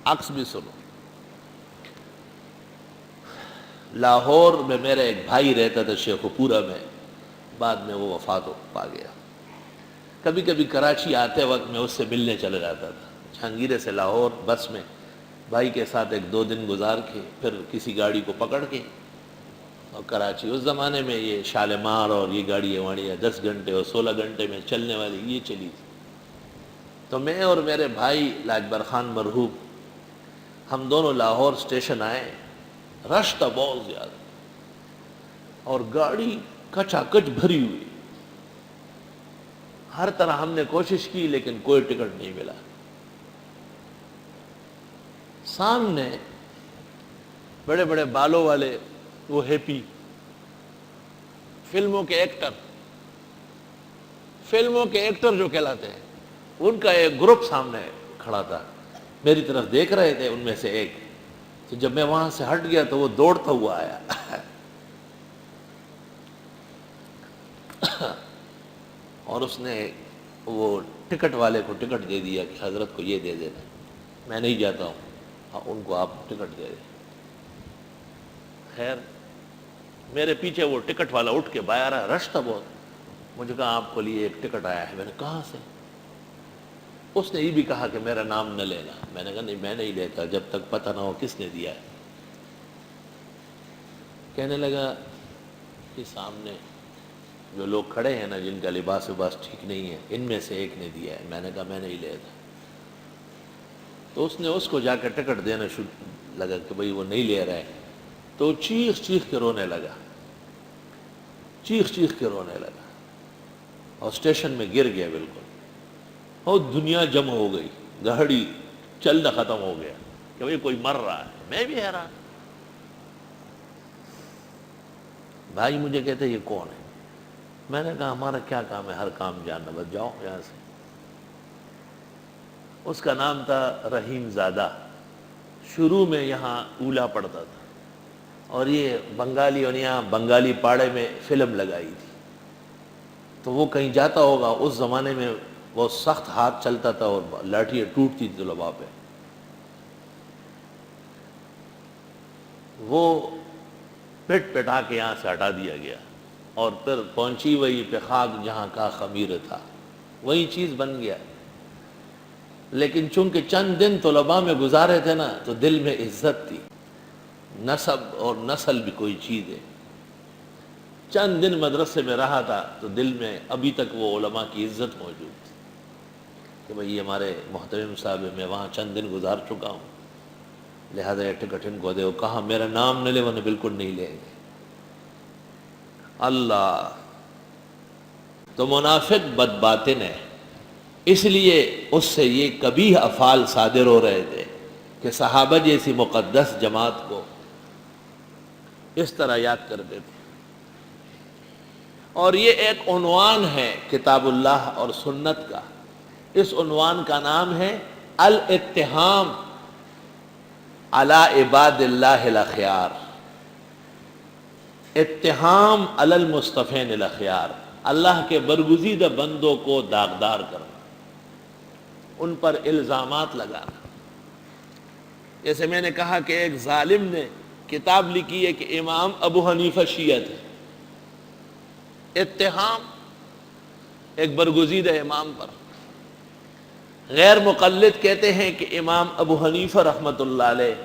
عکس بھی سنو. لاہور میں میرا ایک بھائی رہتا تھا شیخو پورہ میں، بعد میں وہ وفات پا گیا. کبھی کبھی کراچی آتے وقت میں اس سے ملنے چلے جاتا تھا. جہانگیرے سے لاہور بس میں بھائی کے ساتھ 1-2 دن گزار کے پھر کسی گاڑی کو پکڑ کے اور کراچی. اس زمانے میں یہ شالمار اور یہ گاڑیاں واڑیاں 10 گھنٹے اور 16 گھنٹے میں چلنے والی یہ چلی تھی. تو میں اور میرے بھائی لاجبر خان مرحوم ہم دونوں لاہور اسٹیشن آئے. رش تھا بہت زیادہ اور گاڑی کچا کچ بھری ہوئی. ہر طرح ہم نے کوشش کی لیکن کوئی ٹکٹ نہیں ملا. سامنے بڑے بڑے بالوں والے وہ ہیپی فلموں کے ایکٹر جو کہلاتے ہیں، ان کا ایک گروپ سامنے کھڑا تھا. میری طرف دیکھ رہے تھے. ان میں سے ایک تو جب میں وہاں سے ہٹ گیا تو وہ دوڑتا ہوا آیا اور اس نے وہ ٹکٹ والے کو ٹکٹ دے دیا کہ حضرت کو یہ دے دینا، میں نہیں جاتا ہوں، ان کو آپ ٹکٹ دے دیں. خیر میرے پیچھے وہ ٹکٹ والا اٹھ کے باہر آیا. رش تھا بہت. مجھے کہا آپ کو لیے ایک ٹکٹ آیا ہے. میں نے کہاں سے؟ اس نے یہ بھی کہا کہ میرا نام نہ لینا. میں نے کہا نہیں میں نہیں لیتا جب تک پتہ نہ ہو کس نے دیا ہے. کہنے لگا کہ سامنے جو لوگ کھڑے ہیں نا جن کا لباس وباس ٹھیک نہیں ہے ان میں سے ایک نے دیا ہے. میں نے کہا میں نہیں لیتا. تو اس نے اس کو جا کے ٹکٹ دینا شروع لگا کہ بھئی وہ نہیں لے رہا ہے. تو چیخ چیخ کے رونے لگا اور اسٹیشن میں گر گیا بالکل. اور دنیا جمع ہو گئی، گاڑی چلنا ختم ہو گیا کہ بھئی کوئی مر رہا ہے. میں بھی حیران. بھائی مجھے کہتے یہ کون ہے؟ میں نے کہا ہمارا کیا کام ہے ہر کام جاننا، بس جاؤ یہاں سے. اس کا نام تھا رحیم زادہ. شروع میں یہاں اولا پڑھتا تھا اور یہ بنگالی اور یہاں بنگالی پاڑے میں فلم لگائی تھی. تو وہ کہیں جاتا ہوگا. اس زمانے میں وہ سخت ہاتھ چلتا تھا اور لاٹھیاں ٹوٹتی تھی طلباء پہ. وہ پٹ پٹا کے یہاں سے ہٹا دیا گیا اور پھر پہنچی وہی پہ خاک جہاں کا خمیر تھا، وہی چیز بن گیا. لیکن چونکہ چند دن طلباء میں گزارے تھے نا تو دل میں عزت تھی. نسب اور نسل بھی کوئی چیز ہے. چند دن مدرسے میں رہا تھا تو دل میں ابھی تک وہ علماء کی عزت موجود تھی کہ بھئی یہ ہمارے محترم صاحب ہے، میں وہاں چند دن گزار چکا ہوں، لہذا یہ ٹکٹ ان کو دے. کہا میرا نام نہ لے، وہ بالکل نہیں لیں گے. اللہ تو منافق بد باطن ہے، اس لیے اس سے یہ قبیح افعال صادر ہو رہے تھے کہ صحابہ جیسی مقدس جماعت کو اس طرح یاد کرتے تھے. اور یہ ایک عنوان ہے کتاب اللہ اور سنت کا. اس عنوان کا نام ہے الاتہام علی عباد اللہ الاخیار. اتہام علی المصطفین الاخیار، اللہ کے برگزیدہ بندوں کو داغدار کرنا، ان پر الزامات لگانا. جیسے میں نے کہا کہ ایک ظالم نے کتاب لکھی ہے کہ امام ابو حنیفہ شیعہ تھے. اتہام ایک برگزیدہ امام پر. غیر مقلد کہتے ہیں کہ امام ابو حنیفہ رحمۃ اللہ علیہ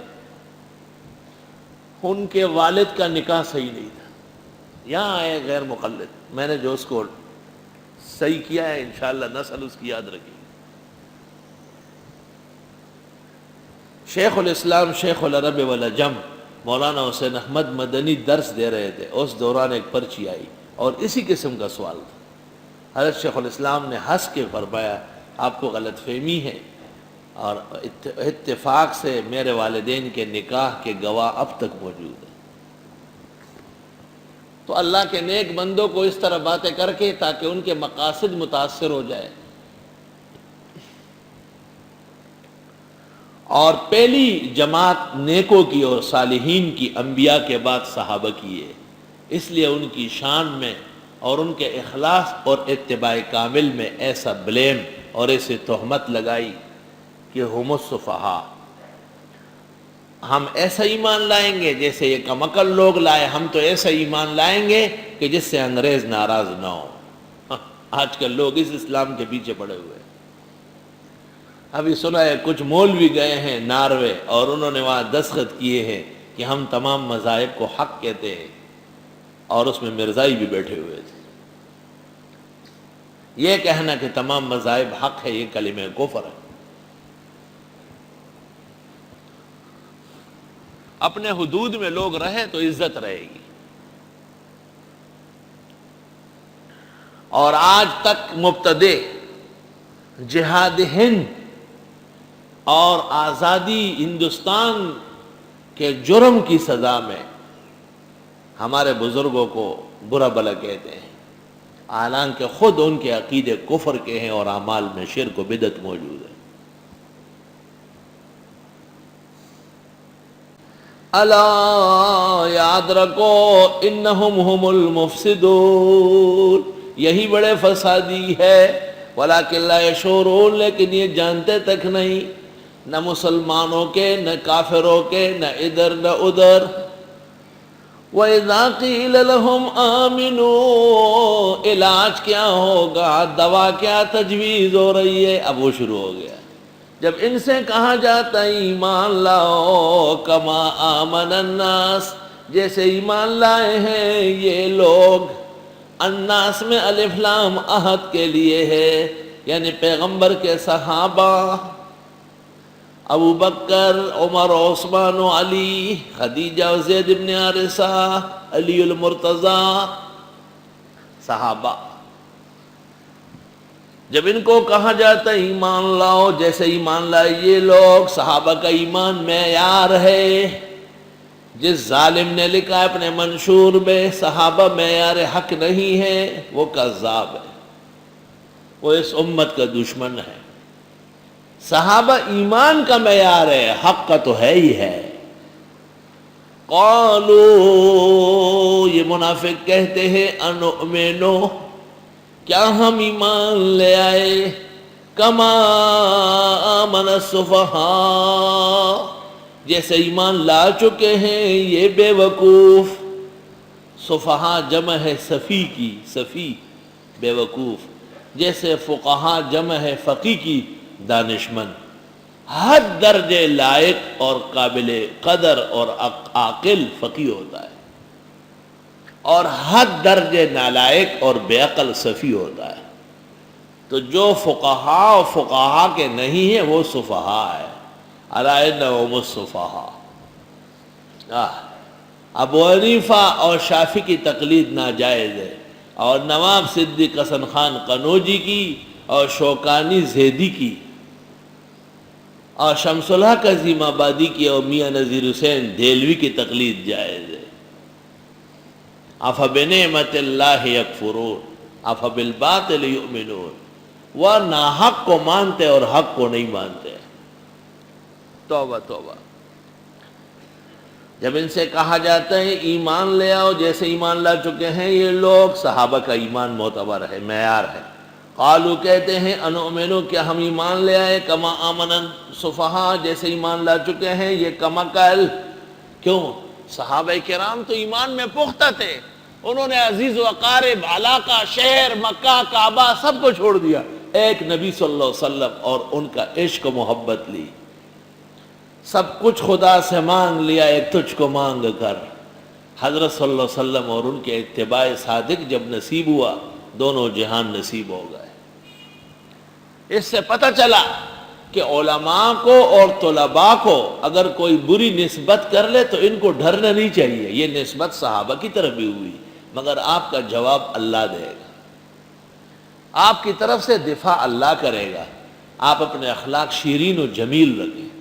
ان کے والد کا نکاح صحیح نہیں تھا. یہاں آئے غیر مقلد، میں نے جو اس کو صحیح کیا ہے انشاءاللہ نسل اس کی یاد رکھے. شیخ الاسلام شیخ العرب والعجم مولانا حسین احمد مدنی درس دے رہے تھے. اس دوران ایک پرچی آئی اور اسی قسم کا سوال تھا. حضرت شیخ الاسلام نے ہنس کے فرمایا آپ کو غلط فہمی ہے اور اتفاق سے میرے والدین کے نکاح کے گواہ اب تک موجود ہیں. تو اللہ کے نیک بندوں کو اس طرح باتیں کر کے تاکہ ان کے مقاصد متاثر ہو جائے. اور پہلی جماعت نیکوں کی اور صالحین کی انبیاء کے بعد صحابہ کی ہے، اس لیے ان کی شان میں اور ان کے اخلاص اور اتباع کامل میں ایسا بلیم اور ایسے تہمت لگائی کہ ہم الصفحاء، ہم ایسا ایمان لائیں گے جیسے یہ کمعقل لوگ لائے، ہم تو ایسا ایمان لائیں گے کہ جس سے انگریز ناراض نہ ہو۔ آج کل لوگ اس اسلام کے پیچھے پڑے ہوئے ہیں۔ ابھی سنا ہے کچھ مولوی گئے ہیں ناروے اور انہوں نے وہاں دستخط کیے ہیں کہ ہم تمام مذاہب کو حق کہتے ہیں، اور اس میں مرزائی بھی بیٹھے ہوئے تھے۔ یہ کہنا کہ تمام مذاہب حق ہے، یہ کلمہ کفر ہے۔ اپنے حدود میں لوگ رہیں تو عزت رہے گی۔ اور آج تک مبتدئ جہاد ہند اور آزادی ہندوستان کے جرم کی سزا میں ہمارے بزرگوں کو برا بھلا کہتے ہیں، حالانکہ خود ان کے عقیدے کفر کے ہیں اور اعمال میں شرک و بدعت موجود ہے۔ الا یاد رکھو انہم ہم المفسدون، یہی بڑے فسادی ہے، ولکن لا یشعرون، لیکن یہ جانتے تک نہیں، نہ مسلمانوں کے نہ کافروں کے، نہ ادھر نہ ادھر۔ وَإِذَا قِيلَ لَهُمْ آمِنُوا، علاج کیا ہوگا، دوا کیا تجویز ہو رہی ہے، اب وہ شروع ہو گیا۔ جب ان سے کہا جاتا ہے ایمان لاؤ، کما آمن الناس، جیسے ایمان لائے ہیں یہ لوگ، الناس میں الف لام عہد کے لیے ہے، یعنی پیغمبر کے صحابہ، ابو بکر، عمر، عثمان و علی، خدیجہ و زید بن حارثہ، علی المرتضیٰ، صحابہ۔ جب ان کو کہا جاتا ہے ایمان لاؤ جیسے ایمان لائے یہ لوگ، صحابہ کا ایمان معیار ہے۔ جس ظالم نے لکھا ہے اپنے منشور میں صحابہ معیار حق نہیں ہے، وہ کذاب ہے، وہ اس امت کا دشمن ہے۔ صحابہ ایمان کا معیار ہے، حق کا تو ہے ہی ہے۔ قالوا، یہ منافق کہتے ہیں، انؤمنو، کیا ہم ایمان لے آئے، کما آمن السفہاء، جیسے ایمان لا چکے ہیں یہ بے وقوف۔ سفہاء جمع ہے سفی کی، سفی بے وقوف، جیسے فقہاء جمع ہے فقی کی، دانشمند۔ حد درجے لائق اور قابل قدر اور عاقل فقی ہوتا ہے، اور حد درجے نالائق اور بے عقل سفی ہوتا ہے۔ تو جو فقہا کے نہیں ہیں وہ سفہاء ہے۔ الا انہم السفہاء۔ ابو حنیفہ اور شافعی کی تقلید ناجائز ہے، اور نواب صدیق حسن خان قنوجی کی اور شوکانی زیدی کی اور شمس الحق عظیم آبادی کی اور میاں نذیر حسین دہلوی کی تقلید جائز ہے۔ افبنعمت اللہ یکفرون افبالباطل یؤمنون، وہ ناحق کو مانتے اور حق کو نہیں مانتے۔ توبہ توبہ۔ جب ان سے کہا جاتا ہے ایمان لے آؤ جیسے ایمان لا چکے ہیں یہ لوگ، صحابہ کا ایمان معتبر ہے، معیار ہے۔ قالو، کہتے ہیں، انؤمنو، کیا ہم ایمان لے آئے، کما آمن السفہاء، جیسے ایمان لا چکے ہیں یہ کمعقل۔ کیوں؟ صحابہ کرام تو ایمان میں پختہ تھے، انہوں نے عزیز و اقارب، علاقہ، شہر، مکہ، کعبہ سب کو چھوڑ دیا، ایک نبی صلی اللہ علیہ وسلم اور ان کا عشق و محبت لی، سب کچھ خدا سے مانگ لیا ایک تجھ کو مانگ کر۔ حضرت صلی اللہ علیہ وسلم اور ان کے اتباع صادق جب نصیب ہوا، دونوں جہان نصیب ہو گئے۔ اس سے پتہ چلا کہ علماء کو اور طلباء کو اگر کوئی بری نسبت کر لے تو ان کو ڈرنا نہیں چاہیے، یہ نسبت صحابہ کی طرف بھی ہوئی، مگر آپ کا جواب اللہ دے گا، آپ کی طرف سے دفاع اللہ کرے گا۔ آپ اپنے اخلاق شیرین و جمیل رکھیں۔